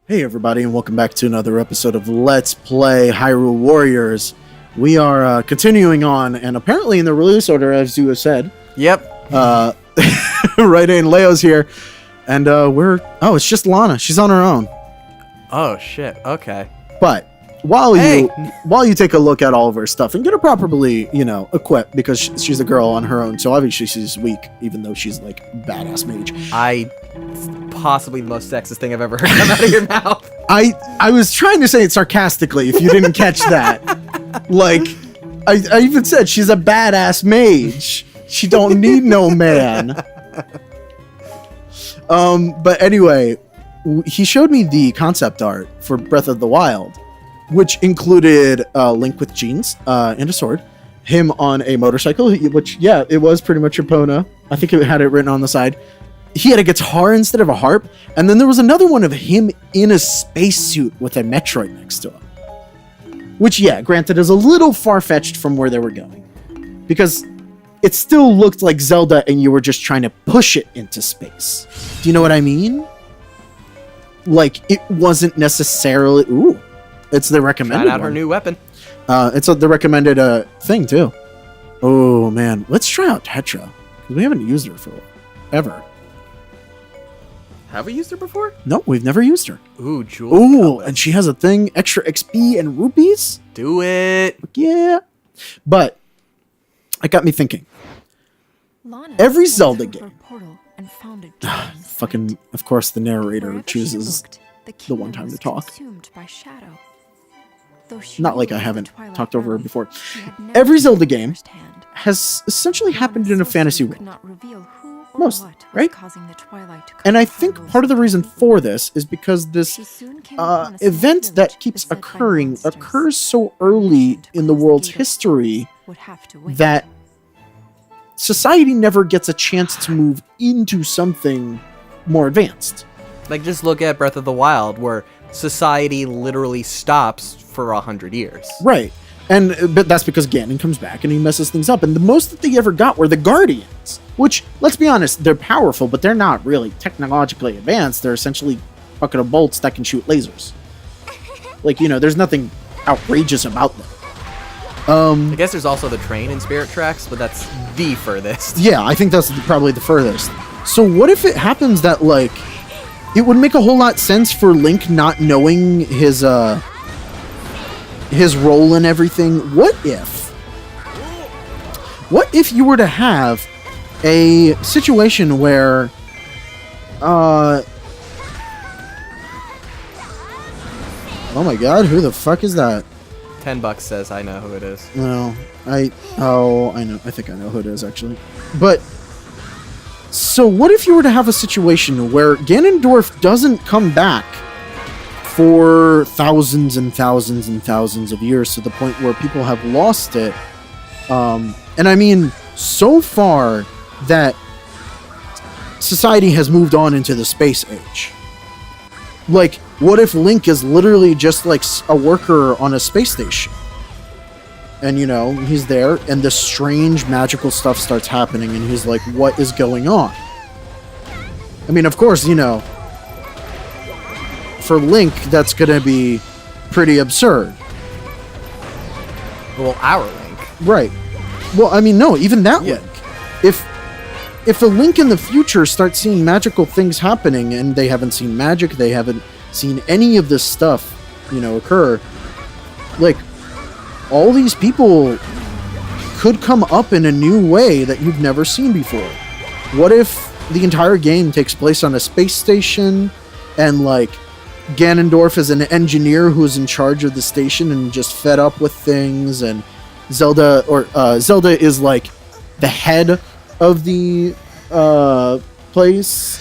Hey everybody, and welcome back to another episode of Let's Play Hyrule Warriors. We are continuing on, and apparently in the release order, as you have said. Yep. Right in, Leo's here, and it's just Lana. She's on her own. Oh shit. Okay. But while you take a look at all of her stuff and get her properly, equipped, because she's a girl on her own, so obviously she's weak, even though she's like badass mage. Possibly the most sexist thing I've ever heard come out of your mouth. I was trying to say it sarcastically, if you didn't catch that. Like, I even said she's a badass mage. She don't need no man. But anyway, he showed me the concept art for Breath of the Wild, which included Link with jeans and a sword, him on a motorcycle, which, yeah, it was pretty much Epona. I think it had it written on the side. He had a guitar instead of a harp, and then there was another one of him in a spacesuit with a Metroid next to him. Which, yeah, granted, is a little far-fetched from where they were going. Because it still looked like Zelda and you were just trying to push it into space. Do you know what I mean? Like, it wasn't necessarily... Ooh, it's the recommended Trying out her new weapon. It's the recommended thing, too. Oh, man. Let's try out Tetra. Because we haven't used her for ever. Have we used her before? No, we've never used her. Ooh, jewel. Ooh, cutlass. and she has a thing, extra XP and rupees? Do it. Yeah. But, it got me thinking. Lana Every Zelda game. Fucking, of course, the narrator Wherever chooses she looked, the one time to was talk. consumed by shadow. Though she Not like knew I of the haven't Twilight talked over her realm, before. she had never Every seen Zelda it game firsthand. has essentially happened in a Lana's fantasy sorcery could world. not reveal who or Most, what was right? causing the Twilight to And I cover think Hyrule's part of the reason people. for this is because this She soon came upon a small event village that keeps beset by occurring monsters. occurs so early Ancient in the closed world's gate of history would have to wait. that society never gets a chance to move into something more advanced. Like, just look at Breath of the Wild, where society literally stops for 100 years. Right. But that's because Ganon comes back and he messes things up. And the most that they ever got were the Guardians, which, let's be honest, they're powerful, but they're not really technologically advanced. They're essentially a bucket of bolts that can shoot lasers. Like, there's nothing outrageous about them. I guess there's also the train in Spirit Tracks, but that's the furthest. Yeah, I think that's probably the furthest. So what if it happens that, like, it would make a whole lot sense for Link not knowing his role in everything. What if you were to have a situation where oh my god, who the fuck is that? $10 says I know who it is. No, I know. I think I know who it is, actually. But so what if you were to have a situation where Ganondorf doesn't come back for thousands and thousands and thousands of years, to the point where people have lost it? And I mean, so far that society has moved on into the space age. Like, what if Link is literally just like a worker on a space station? And, he's there, and this strange magical stuff starts happening, and he's like, what is going on? I mean, of course, for Link, that's gonna be pretty absurd. Well, our Link. Right. Well, I mean, no, even that Yeah. Link. If a Link in the future starts seeing magical things happening, and they haven't seen magic, they haven't seen any of this stuff, occur, like, all these people could come up in a new way that you've never seen before. What if the entire game takes place on a space station, and, like, Ganondorf is an engineer who's in charge of the station and just fed up with things, and Zelda is, like, the head of the place,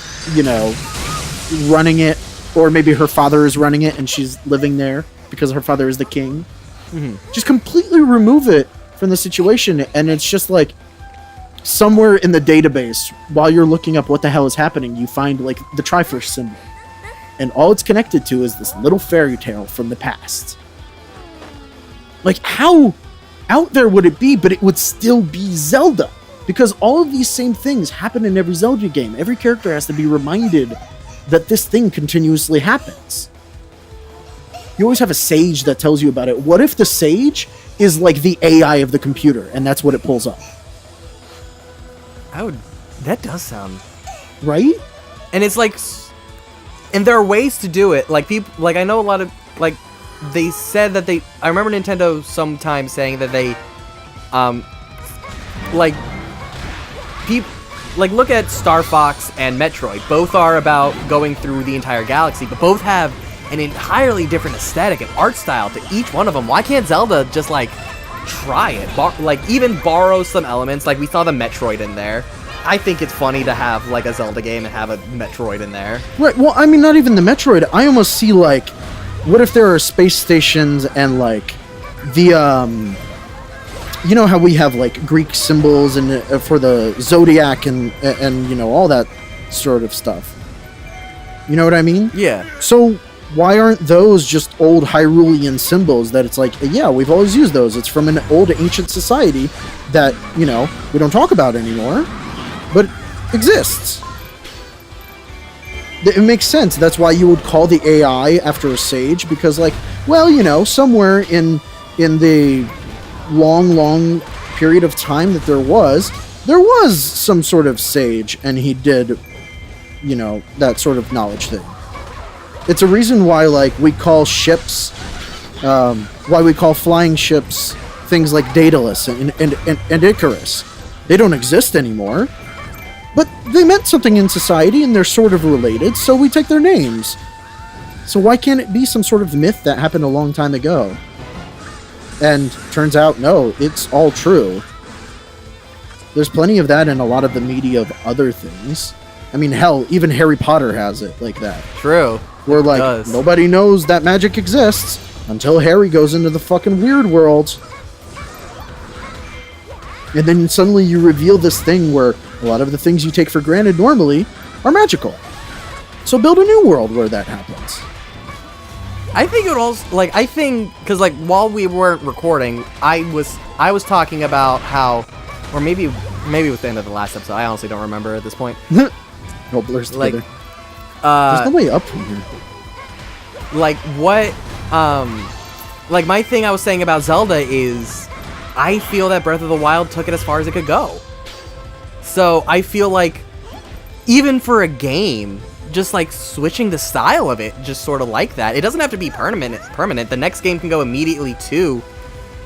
running it, or maybe her father is running it and she's living there because her father is the king. Mm-hmm. Just completely remove it from the situation, and it's just like somewhere in the database, while you're looking up what the hell is happening, you find, like, the Triforce symbol, and all it's connected to is this little fairy tale from the past. Like, how out there would it be? But it would still be Zelda, because all of these same things happen in every Zelda game. Every character has to be reminded that this thing continuously happens. you always have a sage that tells you about it. What if the sage is like the AI of the computer, and that's what it pulls up? That does sound Right? And it's like, and there are ways to do it. Like people, like I know a lot of like they said that they. I remember Nintendo sometimes saying that they, like people. Like, look at Star Fox and Metroid. Both are about going through the entire galaxy, but both have an entirely different aesthetic and art style to each one of them. Why can't Zelda just, like, try it? Like, even borrow some elements. Like, we saw the Metroid in there. I think it's funny to have, like, a Zelda game and have a Metroid in there. Right, well, I mean, not even the Metroid. I almost see, like, what if there are space stations and, like, the, you know how we have like Greek symbols and for the zodiac and you know all that sort of stuff. You know what I mean? Yeah. So why aren't those just old Hyrulean symbols that it's like, yeah, we've always used those. It's from an old ancient society that, you know, we don't talk about anymore, but exists. It makes sense. That's why you would call the AI after a sage, because like, well, you know, somewhere in the long period of time that there was some sort of sage, and he did, you know, that sort of knowledge thing. It's a reason why, like, we call ships, why we call flying ships things like Daedalus and Icarus. They don't exist anymore, but they meant something in society, and they're sort of related, so we take their names. So why can't it be some sort of myth that happened a long time ago? And turns out, no, it's all true. There's plenty of that in a lot of the media of other things. I mean, hell, even Harry Potter has it like that. True. Where, like, nobody knows that magic exists until Harry goes into the fucking weird world. And then suddenly you reveal this thing where a lot of the things you take for granted normally are magical. So build a new world where that happens. I think it would also, like, I think, because, like, while we weren't recording, I was talking about how, or maybe it was the end of the last episode, I honestly don't remember at this point. No blurs Like, together. There's no way up from here. Like, what, like, my thing I was saying about Zelda is, I feel that Breath of the Wild took it as far as it could go. So, I feel like, even for a game, just like switching the style of it, just sort of like that. It doesn't have to be permanent. The next game can go immediately to,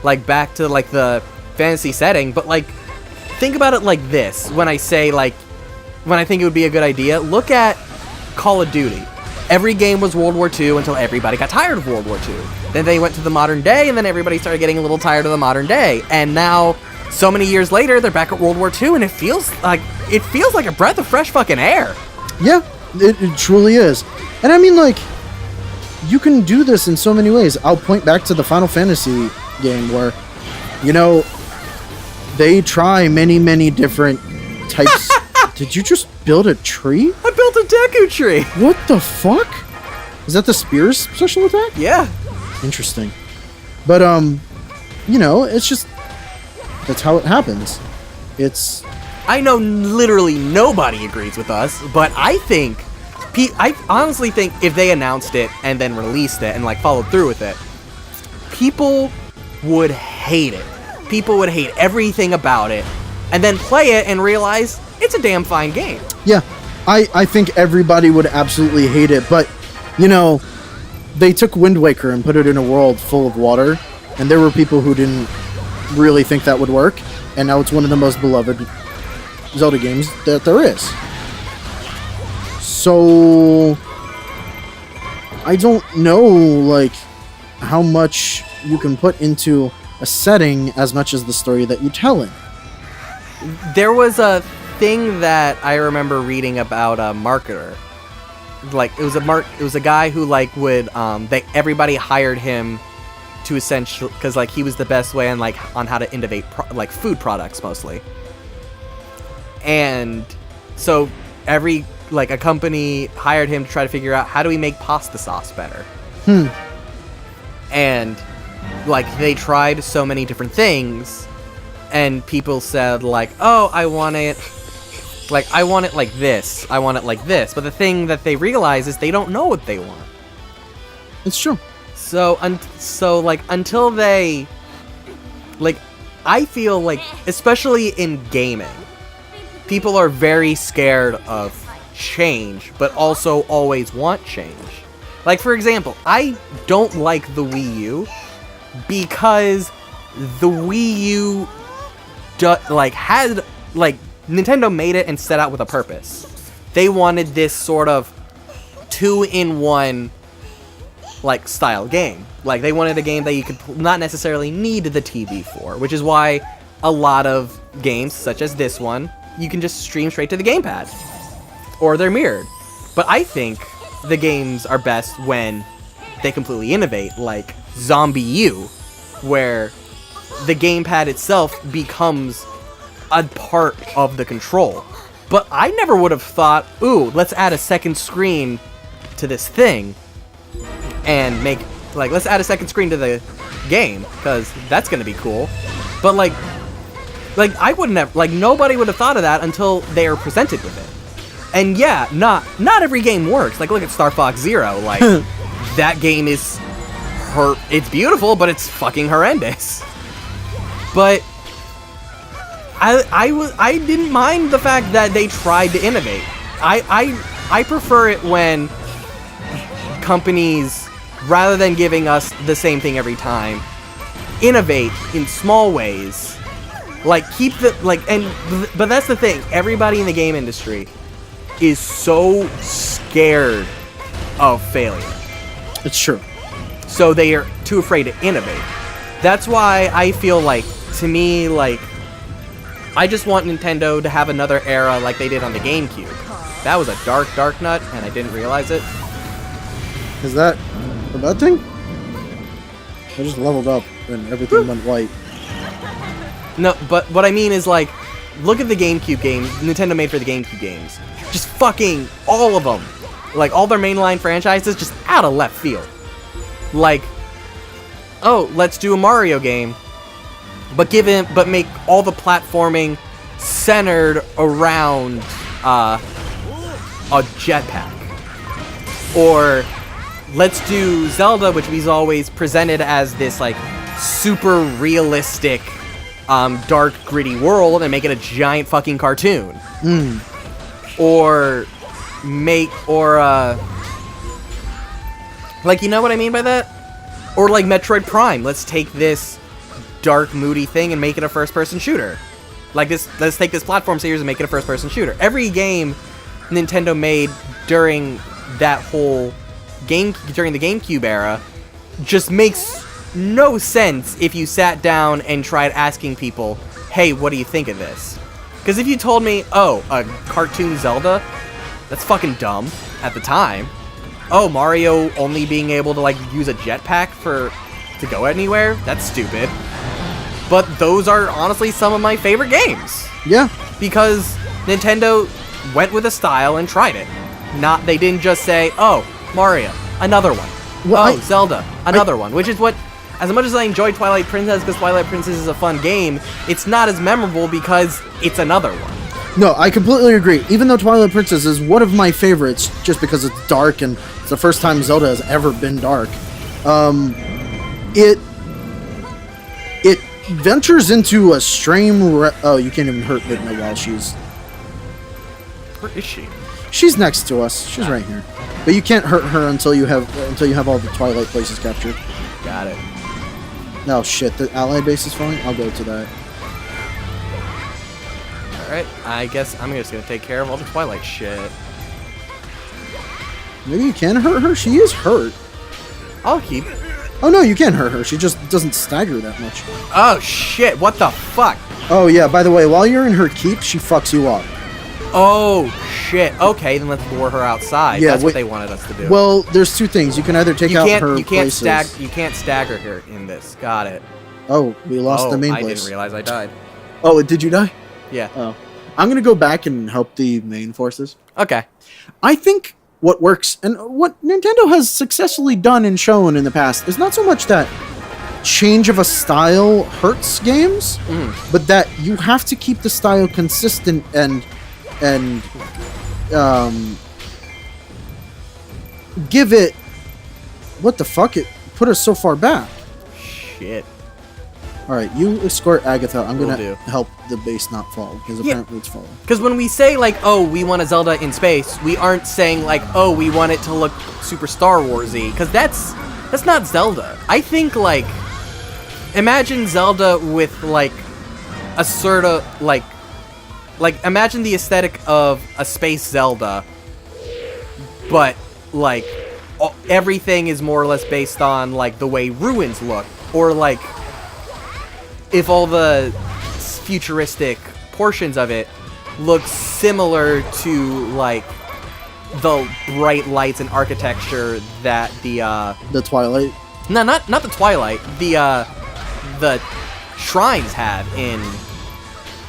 like, back to like the fantasy setting. But like, think about it like this. When I say like, when I think it would be a good idea, look at Call of Duty. Every game was World War II until everybody got tired of World War II. Then they went to the modern day, and then everybody started getting a little tired of the modern day. And now, so many years later, they're back at World War II, and it feels like a breath of fresh fucking air. Yeah. It truly is. And I mean, like, you can do this in so many ways. I'll point back to the Final Fantasy game where, you know, they try many different types. Did you just build a tree? I built a Deku tree. What the fuck? Is that the spear's special attack? Yeah. Interesting. But, you know, it's just, that's how it happens. It's... I know literally nobody agrees with us, but I think, I honestly think if they announced it and then released it and like followed through with it, people would hate it. People would hate everything about it, and then play it and realize it's a damn fine game. Yeah, I think everybody would absolutely hate it, but, you know, they took Wind Waker and put it in a world full of water, and there were people who didn't really think that would work, and now it's one of the most beloved Zelda games that there is. So I don't know, like, how much you can put into a setting as much as the story that you tell in. There was a thing that I remember reading about a marketer. Like, it was a guy who like would everybody hired him to essentially, because like he was the best way on how to innovate like food products mostly. And so a company hired him to try to figure out, how do we make pasta sauce better? And like they tried so many different things, and people said like, oh, I want it like this, but the thing that they realize is they don't know what they want. It's true. So like until they, like, I feel like especially in gaming, people are very scared of change, but also always want change. Like, for example, I don't like the Wii U because the Wii U had, like, Nintendo made it and set out with a purpose. They wanted this sort of 2-in-1, like, style game. Like, they wanted a game that you could not necessarily need the TV for, which is why a lot of games, such as this one, you can just stream straight to the gamepad. Or they're mirrored. But I think the games are best when they completely innovate, like Zombie U, where the gamepad itself becomes a part of the control. But I never would have thought, ooh, let's add a second screen to this thing and make, like, let's add a second screen to the game, because that's gonna be cool. But like I wouldn't have, like, nobody would have thought of that until they are presented with it. And yeah, not every game works. Like, look at Star Fox Zero. Like, that game is it's beautiful, but it's fucking horrendous. But I didn't mind the fact that they tried to innovate. I prefer it when companies, rather than giving us the same thing every time, innovate in small ways. Like, keep the, like, but that's the thing. Everybody in the game industry is so scared of failure. It's true. So they are too afraid to innovate. That's why I feel like, to me, like, I just want Nintendo to have another era like they did on the GameCube. That was a dark nut, and I didn't realize it. Is that a bad thing? I just leveled up and everything went white. No, but what I mean is, like, look at the GameCube games Nintendo made for the GameCube games. Just fucking all of them. Like, all their mainline franchises just out of left field. Like, oh, let's do a Mario game, but make all the platforming centered around a jetpack. Or let's do Zelda, which we've always presented as this, like, super realistic, dark, gritty world, and make it a giant fucking cartoon. Or like, you know what I mean by that? Or like Metroid Prime. Let's take this dark, moody thing and make it a first-person shooter. Like this, let's take this platform series and make it a first-person shooter. Every game Nintendo made during that whole during the GameCube era just makes no sense if you sat down and tried asking people, hey, what do you think of this? Because if you told me, oh, a cartoon Zelda, that's fucking dumb at the time. Oh, Mario only being able to, like, use a jetpack to go anywhere, that's stupid. But those are honestly some of my favorite games. Yeah. Because Nintendo went with a style and tried it. They didn't just say, oh, Mario, another one. Well, Zelda, another one. Which is what, as much as I enjoy Twilight Princess, because Twilight Princess is a fun game, it's not as memorable because it's another one. No, I completely agree. Even though Twilight Princess is one of my favorites, just because it's dark and it's the first time Zelda has ever been dark, it ventures into a extreme. Oh, you can't even hurt Midna while she's. Where is she? She's next to us. She's right here. But you can't hurt her until you have all the Twilight places captured. Got it. Oh shit! The ally base is falling. I'll go to that. Alright, I guess I'm just gonna take care of all the Twilight shit. Maybe you can hurt her? She is hurt. I'll keep. Oh no, you can hurt her. She just doesn't stagger that much. Oh shit, what the fuck? Oh yeah, by the way, while you're in her keep, she fucks you up. Oh shit, okay, then let's lure her outside. Yeah, that's what they wanted us to do. Well, there's two things. You can either take out her places. You can't stagger her in this. Got it. Oh, we lost the main place. I didn't realize I died. Oh, did you die? Yeah. Oh. I'm gonna go back and help the main forces. Okay. I think what works, and what Nintendo has successfully done and shown in the past, is not so much that change of a style hurts games, but that you have to keep the style consistent and give it, what the fuck, it put us so far back? Shit. All right, you escort Agatha. I'm Will gonna do. help the base not fall because apparently it's falling. Because when we say, like, oh, we want a Zelda in space, we aren't saying, like, oh, we want it to look super Star Wars-y. Because that's not Zelda. I think, like, imagine Zelda with, like, a sort of, like, imagine the aesthetic of a space Zelda, but, like, everything is more or less based on, like, the way ruins look. Or, like, if all the futuristic portions of it look similar to, like, the bright lights and architecture that The Twilight. no, not the Twilight, the shrines have in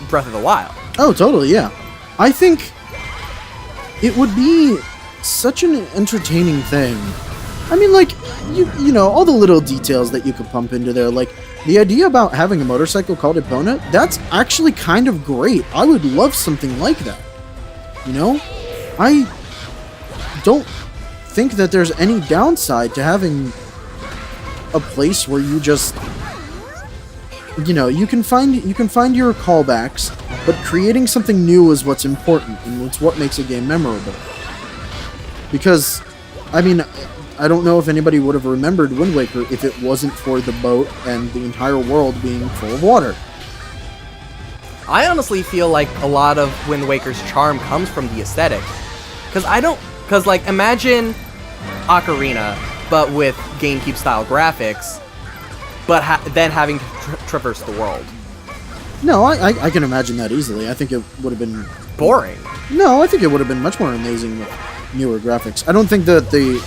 Breath of the Wild. Oh, totally, yeah. I think it would be such an entertaining thing. I mean, like, you know, all the little details that you could pump into there, like, the idea about having a motorcycle called Epona, that's actually kind of great. I would love something like that. You know? I don't think that there's any downside to having a place where you just, you know, you can find your callbacks, but creating something new is what's important, and it's what makes a game memorable. Because, I mean, I don't know if anybody would have remembered Wind Waker if it wasn't for the boat and the entire world being full of water. I honestly feel like a lot of Wind Waker's charm comes from the aesthetic. Because, like, imagine Ocarina, but with GameCube-style graphics, but then having to traverse the world. No, I can imagine that easily. I think it would have been... Boring. No, I think it would have been much more amazing with newer graphics. I don't think that the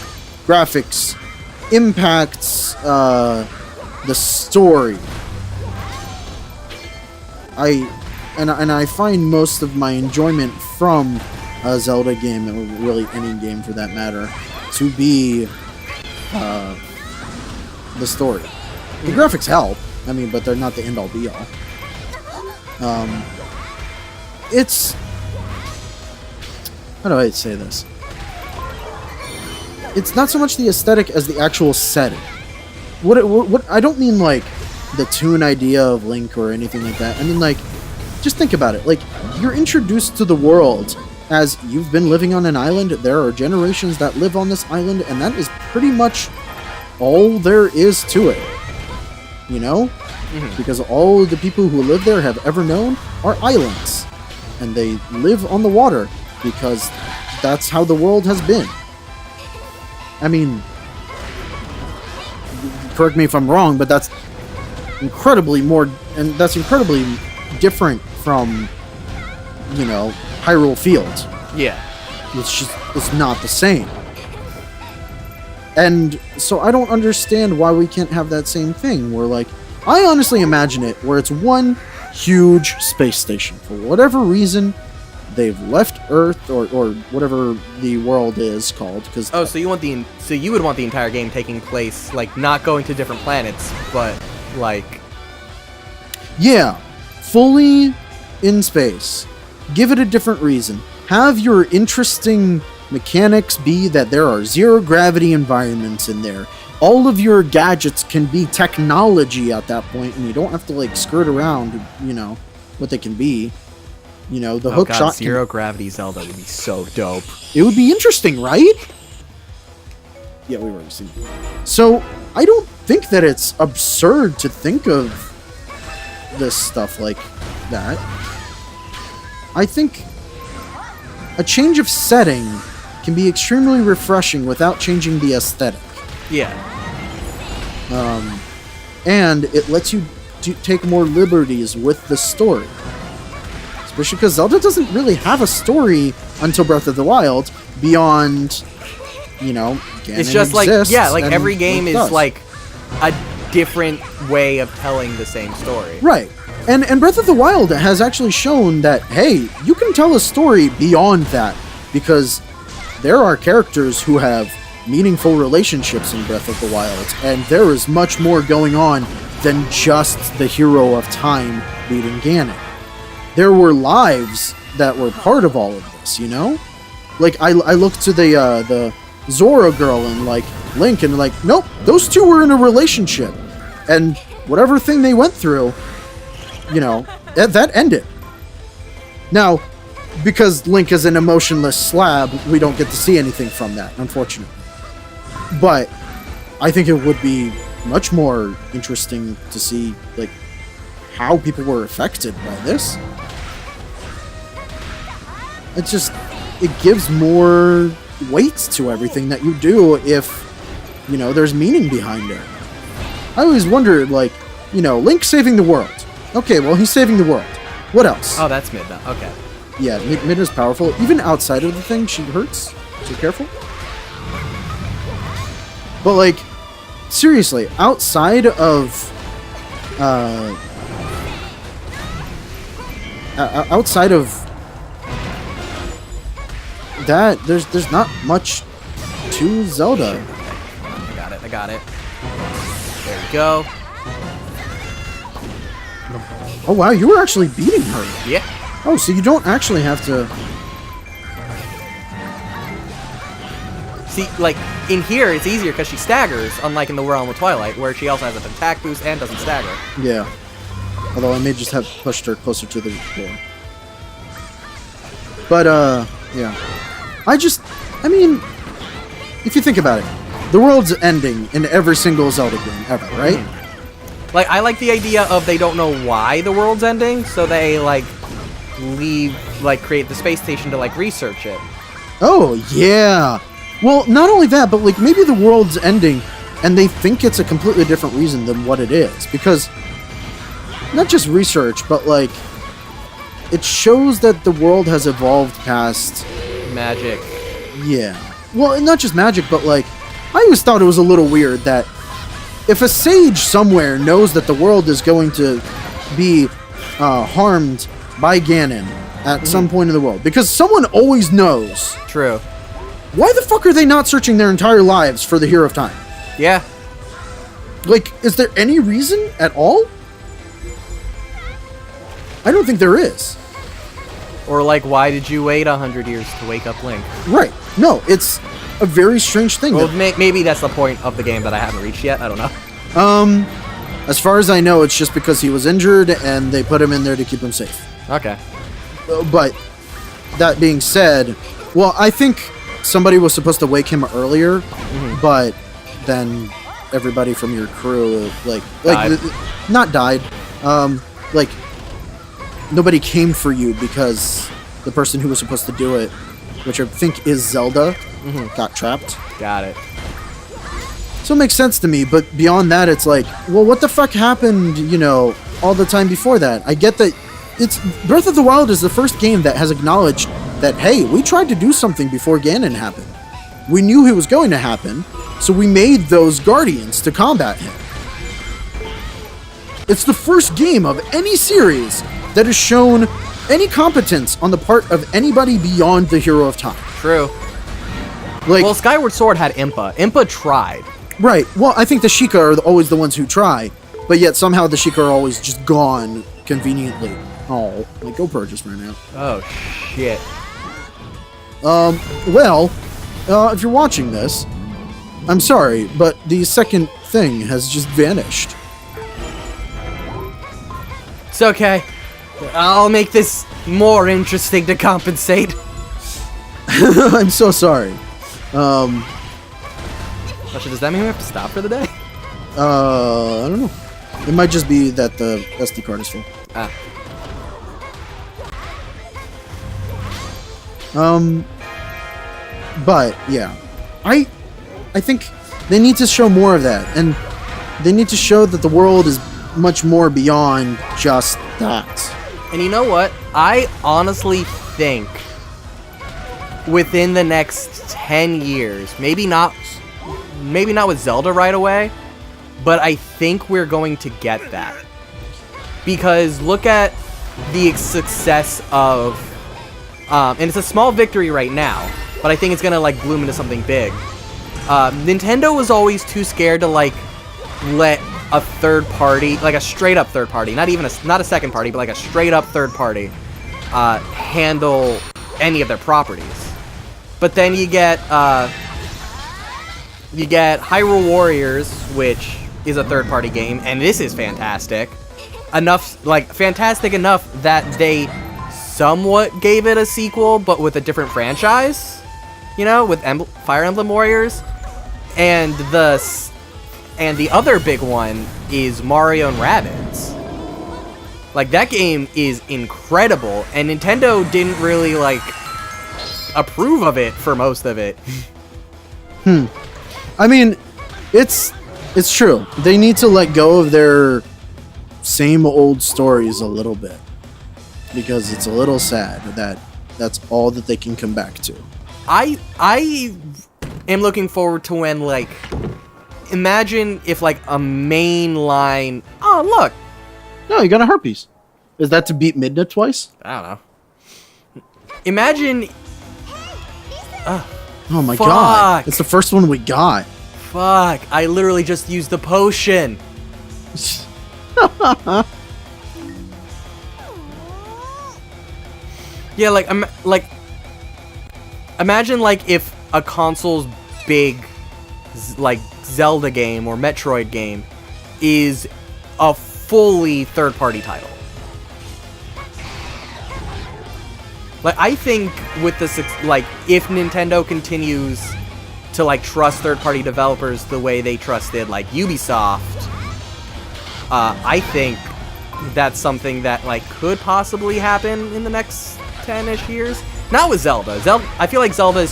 graphics impacts the story. I find most of my enjoyment from a Zelda game, or really any game for that matter, to be the story. The graphics help, I mean, but they're not the end-all be-all. It's... How do I say this? It's not so much the aesthetic as the actual setting. What I don't mean like the tune idea of Link or anything like that. I mean, like, just think about it. Like, you're introduced to the world as you've been living on an island. There are generations that live on this island, and that is pretty much all there is to it. You know? Mm-hmm. Because all of the people who live there have ever known are islands. And they live on the water because that's how the world has been. I mean, correct me if I'm wrong, but that's incredibly different from, you know, Hyrule Field. Yeah. It's not the same. And so I don't understand why we can't have that same thing where, like, I honestly imagine it where it's one huge space station. For whatever reason, they've left Earth or whatever the world is called. Cause so you would want the entire game taking place, like, not going to different planets, but, like... Yeah, fully in space. Give it a different reason. Have your interesting mechanics be that there are zero gravity environments in there. All of your gadgets can be technology at that point, and you don't have to, like, skirt around, you know, what they can be. You know, the hook shot. Zero gravity Zelda would be so dope. It would be interesting, right? Yeah, we've already seen it. So, I don't think that it's absurd to think of this stuff like that. I think a change of setting can be extremely refreshing without changing the aesthetic. Yeah. And it lets you take more liberties with the story. Especially because Zelda doesn't really have a story until Breath of the Wild beyond, you know, Ganon it's just like, yeah, like every game Link is does. like a different way of telling the same story. Right. And Breath of the Wild has actually shown that, hey, you can tell a story beyond that, because there are characters who have meaningful relationships in Breath of the Wild, and there is much more going on than just the hero of time beating Ganon. There were lives that were part of all of this, you know? Like, I looked to the Zora girl, and, like, Link and like, nope, those two were in a relationship. And whatever thing they went through, you know, that ended. Now, because Link is an emotionless slab, we don't get to see anything from that, unfortunately. But I think it would be much more interesting to see, like, how people were affected by this. It gives more weight to everything that you do if, you know, there's meaning behind it. I always wondered, like, you know, Link saving the world. Okay, well, he's saving the world. What else? Oh, that's Mid now. Okay. Yeah, Mid is powerful. Even outside of the thing, she hurts. So careful. But, like, seriously, outside of... outside of that, there's not much to Zelda. I got it. There we go. Oh wow, you were actually beating her. Yeah. Oh, so you don't actually have to... See, like, in here, it's easier because she staggers, unlike in the Realm of Twilight, where she also has an attack boost and doesn't stagger. Yeah. Although I may just have pushed her closer to the door. But, yeah. I mean, if you think about it, the world's ending in every single Zelda game ever, right? Like, I like the idea of they don't know why the world's ending, so they, like, create the space station to, like, research it. Oh, yeah. Well, not only that, but, like, maybe the world's ending, and they think it's a completely different reason than what it is. Because, not just research, but, like, it shows that the world has evolved past... Magic. Yeah. Well, not just magic, but, like, I always thought it was a little weird that if a sage somewhere knows that the world is going to be harmed by Ganon at some point in the world, because someone always knows. True. Why the fuck are they not searching their entire lives for the Hero of Time? Yeah. Like, is there any reason at all? I don't think there is. Or, like, why did you wait 100 years to wake up Link? Right. No, it's a very strange thing. Well, maybe that's the point of the game that I haven't reached yet. I don't know. As far as I know, it's just because he was injured and they put him in there to keep him safe. Okay. But that being said, well, I think somebody was supposed to wake him earlier, but then everybody from your crew, Died. Not died. Like, nobody came for you because the person who was supposed to do it, which I think is Zelda, got trapped. Got it. So it makes sense to me, but beyond that, it's like, well, what the fuck happened, you know, all the time before that? I get that it's Breath of the Wild is the first game that has acknowledged that, hey, we tried to do something before Ganon happened. We knew it was going to happen, so we made those Guardians to combat him. It's the first game of any series that has shown any competence on the part of anybody beyond the Hero of Time. True. Like, Well, Skyward Sword had Impa. Impa tried. right. Well, I think the Sheikah are always the ones who try, but yet somehow the Sheikah are always just gone conveniently. Oh, my GoPro just ran out. Oh, shit. Well, if you're watching this, I'm sorry, but the second thing has just vanished. It's okay. I'll make this more interesting to compensate. I'm so sorry. Actually, does that mean we have to stop for the day? I don't know. It might just be that the SD card is full. Ah. But yeah, I think they need to show more of that, and they need to show that the world is much more beyond just that. And you know what? I honestly think within the next 10 years, maybe not with Zelda right away, but I think we're going to get that. Because look at the success of, and it's a small victory right now, but I think it's gonna like bloom into something big. Nintendo was always too scared to like let a third party, like a straight up third party, not a second party, but like a straight up third party, handle any of their properties. But then you get You get Hyrule Warriors, which is a third-party game, and this is fantastic. Fantastic enough that they somewhat gave it a sequel, but with a different franchise. You know, with Fire Emblem Warriors. And the other big one is Mario and Rabbids. Like, that game is incredible, and Nintendo didn't really, approve of it for most of it. I mean, it's true. They need to let go of their same old stories a little bit. Because it's a little sad that that's all that they can come back to. I am looking forward to when, imagine if, a main line... Oh, look! No, you got a herpes. Is that to beat Midna twice? I don't know. Imagine... Oh my fuck. god. It's the first one we got. Fuck. I literally just used the potion. Yeah, imagine, if a console's big, Zelda game or Metroid game is a fully third-party title. I think with the, if Nintendo continues to, trust third-party developers the way they trusted, Ubisoft, I think that's something that, could possibly happen in the next 10-ish years. Not with Zelda. I feel like Zelda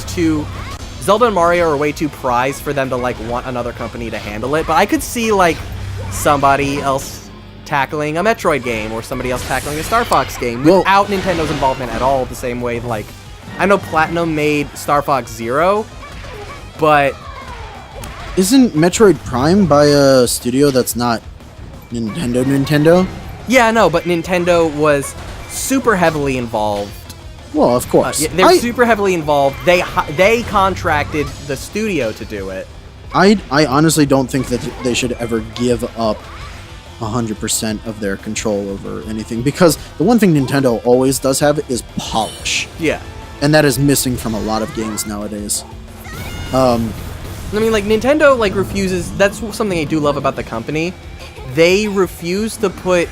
and Mario are way too prized for them to, want another company to handle it, but I could see, somebody else tackling a Metroid game, or somebody else tackling a Star Fox game, without Nintendo's involvement at all, the same way, I know Platinum made Star Fox Zero, but... Isn't Metroid Prime by a studio that's not Nintendo? Yeah, I know, but Nintendo was super heavily involved. Well, of course. They're super heavily involved. They contracted the studio to do it. I honestly don't think that they should ever give up 100% of their control over anything, because the one thing Nintendo always does have is polish. Yeah. And that is missing from a lot of games nowadays. I mean, Nintendo, refuses... That's something I do love about the company. They refuse to put...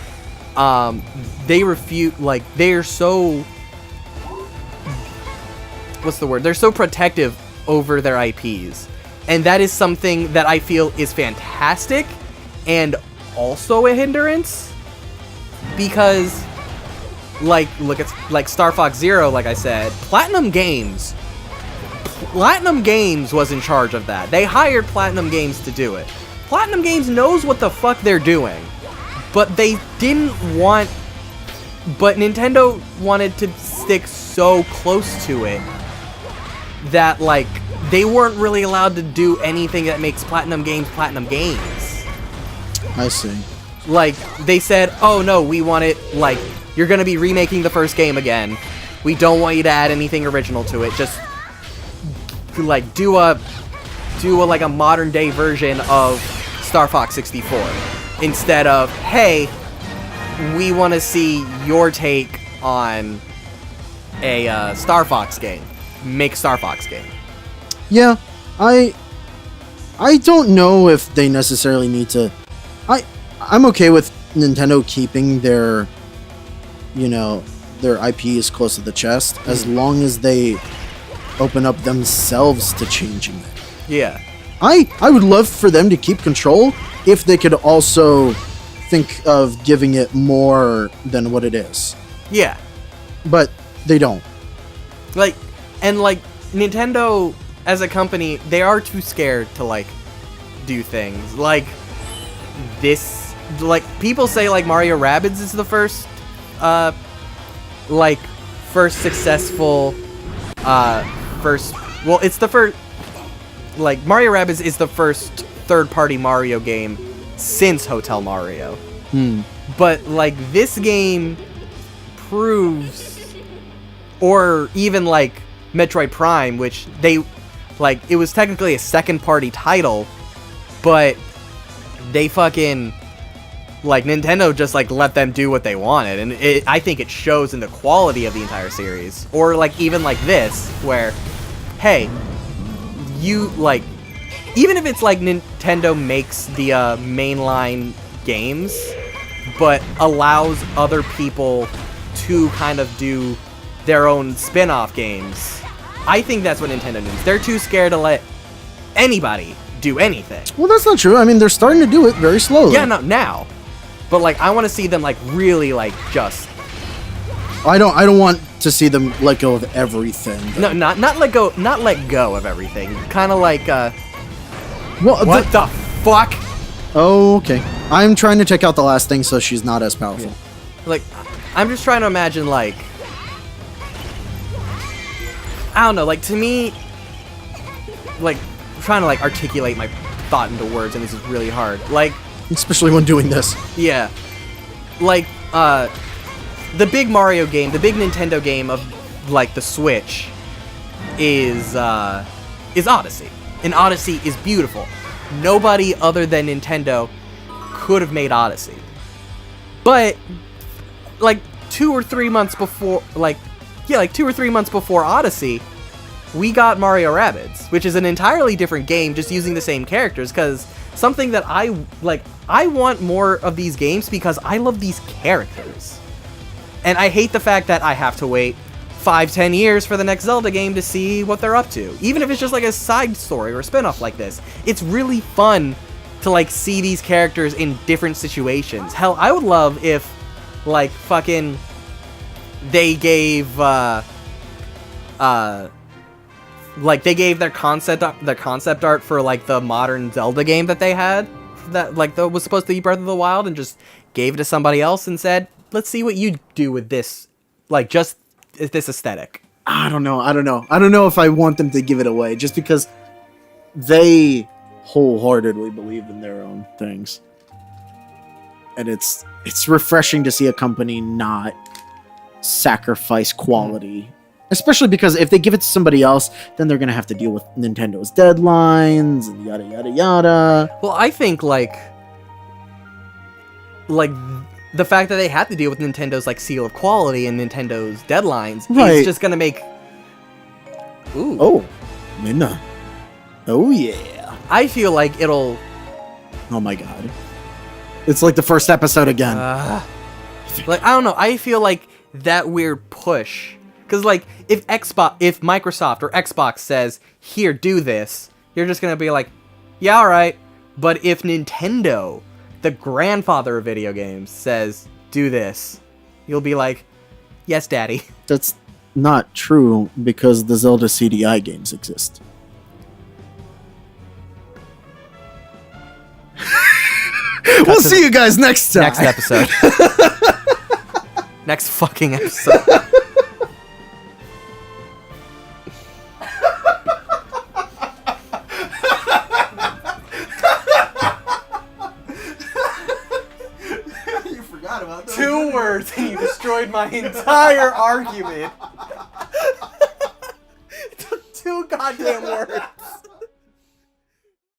they're so... What's the word? They're so protective over their IPs. And that is something that I feel is fantastic, and also a hindrance. Because, look at, Star Fox Zero, like I said, Platinum Games was in charge of that. They hired Platinum Games to do it. Platinum Games knows what the fuck they're doing. But they didn't want... But Nintendo wanted to stick so close to it that, they weren't really allowed to do anything that makes Platinum Games Platinum Games. I see. They said, oh no, we want it, you're gonna be remaking the first game again. We don't want you to add anything original to it. Just, do a modern day version of Star Fox 64. Instead of, hey, we want to see your take on a Star Fox game. Make Star Fox game. Yeah, I don't know if they necessarily need to... I'm okay with Nintendo keeping their IPs close to the chest, as long as they open up themselves to changing it. Yeah. I would love for them to keep control if they could also think of giving it more than what it is. Yeah. But they don't. Nintendo as a company, they are too scared to do things. People say Mario Rabbids is the first successful it's the first Mario Rabbids is the first third-party Mario game since Hotel Mario. But this game proves, or even Metroid Prime, which they it was technically a second-party title, but they fucking Nintendo just let them do what they wanted, and I think it shows in the quality of the entire series. Or even this, where, hey, you even if it's like Nintendo makes the mainline games, but allows other people to kind of do their own spin-off games, I think that's what Nintendo needs. They're too scared to let anybody do anything. Well, that's not true. I mean, they're starting to do it very slowly. Yeah, no, now. But like, I want to see them like really like just. I don't want to see them let go of everything. No, not let go of everything. Kind of like Well, what the fuck? Oh, okay. I'm trying to check out the last thing so she's not as powerful. Yeah. Like, I'm just trying to imagine like, I don't know, like to me, like trying to like articulate my thought into words, and this is really hard. Like, especially when doing this. yeah, like the big Mario game, the big Nintendo game of like the Switch is Odyssey. And Odyssey is beautiful. Nobody other than Nintendo could have made Odyssey. But like 2 or 3 months before Odyssey, we got Mario Rabbids, which is an entirely different game, just using the same characters, because something that I want more of these games because I love these characters. And I hate the fact that I have to wait 5-10 years for the next Zelda game to see what they're up to. Even if it's just like a side story or a spin-off like this. It's really fun to like see these characters in different situations. Hell, I would love if like fucking they gave like they gave their concept art for like the modern Zelda game that they had, that like that was supposed to be Breath of the Wild, and just gave it to somebody else and said, let's see what you do with this, like just this aesthetic. I don't know if I want them to give it away, just because they wholeheartedly believe in their own things, and it's refreshing to see a company not sacrifice quality. Especially because if they give it to somebody else, then they're gonna have to deal with Nintendo's deadlines and yada yada yada. Well, I think like the fact that they have to deal with Nintendo's like seal of quality and Nintendo's deadlines is just gonna make. Ooh. Oh, Minna. Oh yeah. I feel like it'll. Oh my god. It's like the first episode again. Like, I don't know. I feel like that weird push. Because, like, if Microsoft or Xbox says, here, do this, you're just going to be like, yeah, alright. But if Nintendo, the grandfather of video games, says, do this, you'll be like, yes, daddy. That's not true, because the Zelda CDI games exist. We'll see you guys next time. Next episode. Next fucking episode. You forgot about that. 2 words and you destroyed my entire argument. It took 2 goddamn words.